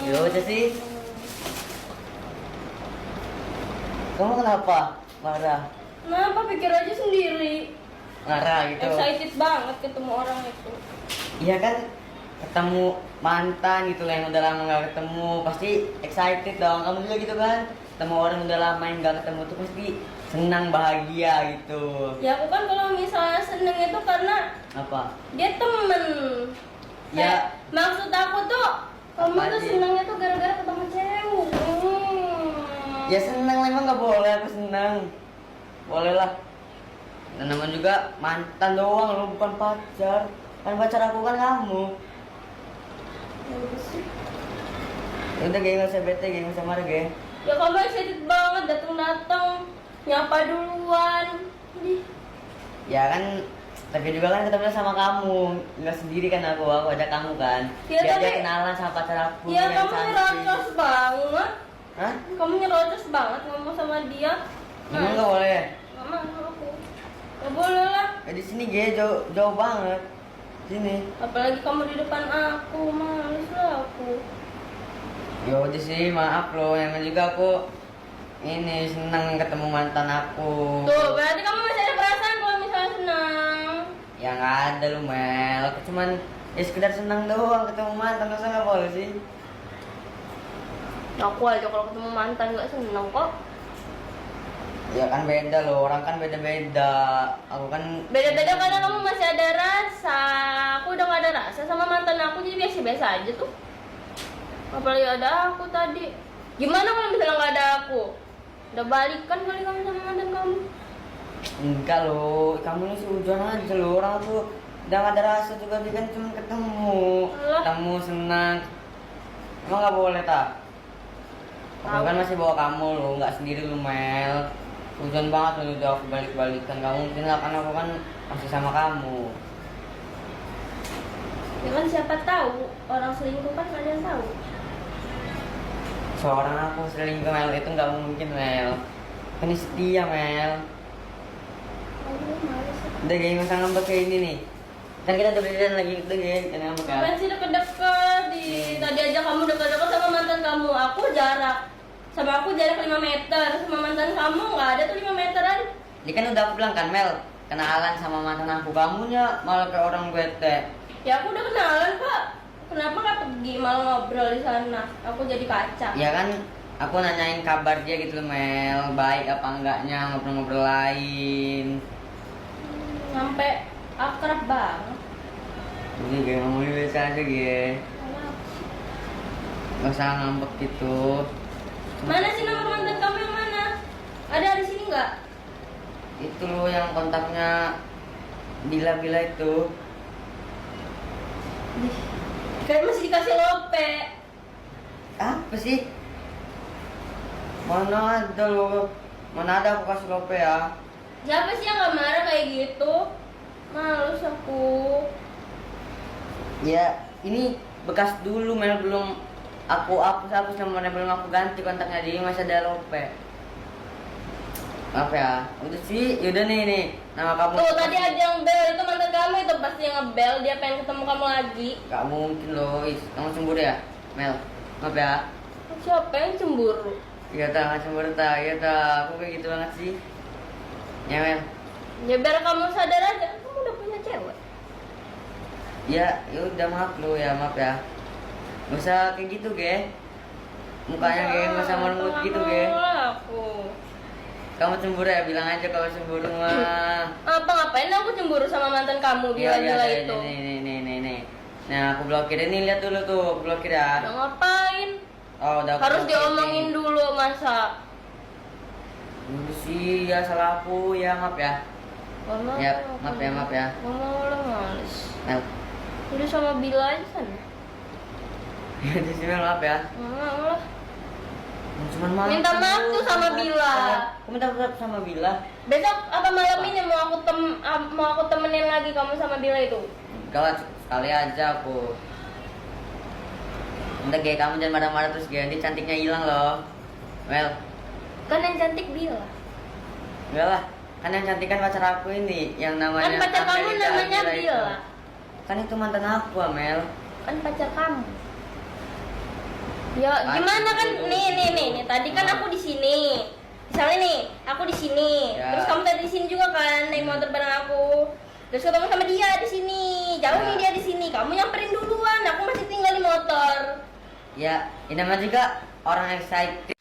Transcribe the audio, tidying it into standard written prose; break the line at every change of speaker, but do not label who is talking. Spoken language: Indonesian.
Ya udah sih. Kamu kenapa? Marah?
Kenapa? Pikir aja sendiri.
Marah gitu.
Excited banget ketemu orang itu.
Iya kan, ketemu mantan gitu lah yang udah lama gak ketemu, pasti excited dong. Kamu juga gitu kan, ketemu orang udah lama yang gak ketemu tuh pasti senang, bahagia gitu.
Ya aku kan kalau misalnya seneng itu karena
Apa?
dia temen.
Ya.
Kayak, maksud aku tuh kamu
Apa
tuh
sih?
senengnya tuh gara-gara ketemu cewek.
Ya senang lah, emang gak boleh aku senang. Boleh lah. Dan namanya juga mantan doang lo, bukan pacar. Kan pacar aku kan kamu.
Ya udah sih.
Ya udah gak usah bete, gak usah marah gak.
Ya kamu excited banget datang-datang nyapa duluan. Ih,
Ya kan, tapi juga kan ketemu sama kamu, nggak sendiri kan aku ajak kamu kan.
Ya,
Biar dia
tapi-
kenalan sama pacar aku
ya
yang
kamu
cantik.
nyerocos banget.
Hah?
Kamu nyerocos banget ngomong sama dia.
Emang nggak boleh?
Nggak mau aku. Gak boleh lah.
Ya di sini gue jauh, jauh banget. Sini.
Apalagi kamu di depan aku, males lah aku.
Ya udah sih, maaf loh. Yang juga aku ini seneng ketemu mantan aku.
Tuh, berarti kamu masih ada perasaan kalau misalnya senang.
Ya nggak ada lu Mel. Aku cuman ya sekedar seneng doang ketemu mantan, masa nggak boleh sih?
Aku aja kalau ketemu mantan gak seneng kok.
Ya kan beda loh, orang kan beda-beda. Aku kan
Beda-beda karena kamu masih ada rasa. Aku udah gak ada rasa sama mantan aku, jadi biasa-biasa aja tuh. Apalagi ada aku tadi. Gimana kalau misalnya gak ada aku? Udah balikan kali kamu sama mantan kamu.
enggak loh, kamu ini seujuan aja loh. Orang tuh udah gak ada rasa juga, dia kan cuma ketemu.
Alah.
Ketemu senang. Emang gak boleh tak? Aku
Tahu.
kan masih bawa kamu loh, nggak sendiri lu Mel. Hujan banget loh udah aku balik-balikan kamu, mungkin lah karena aku kan masih sama kamu.
Ya kan siapa tahu orang selingkuh kan gak ada yang tahu.
Seorang aku selingkuh Mel itu nggak mungkin Mel. Kan ini setia Mel.
Aduh, males.
Udah kayak masa ngambek kayak ini nih. Kan kita udah berdiri lagi udah kayak jangan ngambek kan.
Ngapain sih deket-deket? Tadi aja kamu deket-deket sama mantan kamu. Aku jarak. Sama aku jarak 5 meter. Sama mantan kamu nggak ada tuh 5 meteran.
Dia kan udah aku bilang kan Mel, kenalan sama mantan aku, kamunya malah kayak orang bete.
Ya aku udah kenalan kok. Kenapa nggak pergi malah ngobrol di sana? Aku jadi kaca.
Ya kan aku nanyain kabar dia gitu loh Mel, baik apa enggaknya, ngobrol-ngobrol lain.
Sampai akrab banget.
Jadi kayak ngomongin biasa aja gue. Gak usah ngambek gitu.
Mana sih nomor mantan kamu yang mana? Ada di sini nggak?
Itu loh yang kontaknya Bila-bila itu.
Kayak masih dikasih lope.
Apa sih? Mana ada lo? Mana ada aku kasih lope ya?
Siapa sih yang nggak marah kayak gitu? Males aku.
Ya ini bekas dulu Mel, belum aku hapus nomornya, belum aku ganti kontaknya, dia masih ada lope. Maaf ya, udah sih, yaudah nih nama kamu.
Tuh tadi ada yang bel, itu mantan kamu itu pasti yang ngebel, dia pengen ketemu kamu lagi.
Gak mungkin loh, kamu cemburu ya Mel? Maaf ya.
Siapa yang cemburu?
Iya tak, nggak cemburu tak, iya tak, aku kayak gitu banget sih. Ya Mel.
Ya biar kamu sadar aja, kamu udah punya cewek.
Ya, ya udah maaf lo ya, maaf ya. Gak usah kayak gitu, ge. Mukanya kayak nggak usah merengut gitu, ge.
Aku.
Kamu cemburu ya, bilang aja kalau cemburu mah.
Apa ngapain aku cemburu sama mantan kamu
Iya,
bila-bila
iya,
itu?
nih. Nah, aku blokir ini, lihat dulu tuh, aku blokir ya.
Udah ngapain?
Oh, udah. aku
Harus
blokir
diomongin
nih.
dulu masa.
Udah sih, ya salah aku, ya maaf ya.
Gak mau.
Ya, maaf ya, maaf ya.
Gak mau lah, males.
Mel.
Udah sama Bila aja sana.
Ya, di sini maaf ya.
Gak mau lah.
Cuman maaf.
Minta maaf tuh sama Bila.
Aku minta maaf sama Bila.
Besok apa malam ini mau aku temenin lagi kamu sama Bila itu?
Enggak lah, sekali aja aku. Udah kayak kamu jangan marah-marah terus, Ge. Nanti cantiknya hilang loh. Mel.
Kan yang cantik Bila.
Enggak lah. Kan yang cantik kan pacar aku ini, yang namanya
Kan pacar kamu
Amelita
namanya
Amira itu.
Bila.
Kan itu mantan aku, Amel.
Kan pacar kamu. Ya gimana kan nih. Tadi kan aku di sini. Misalnya nih, aku di sini.
Ya.
Terus kamu tadi di sini juga kan naik motor bareng aku. Terus ketemu sama dia di sini. Jauh
Ya.
nih dia di sini. Kamu nyamperin duluan. Aku masih tinggal di motor.
Ya, ini namanya juga orang excited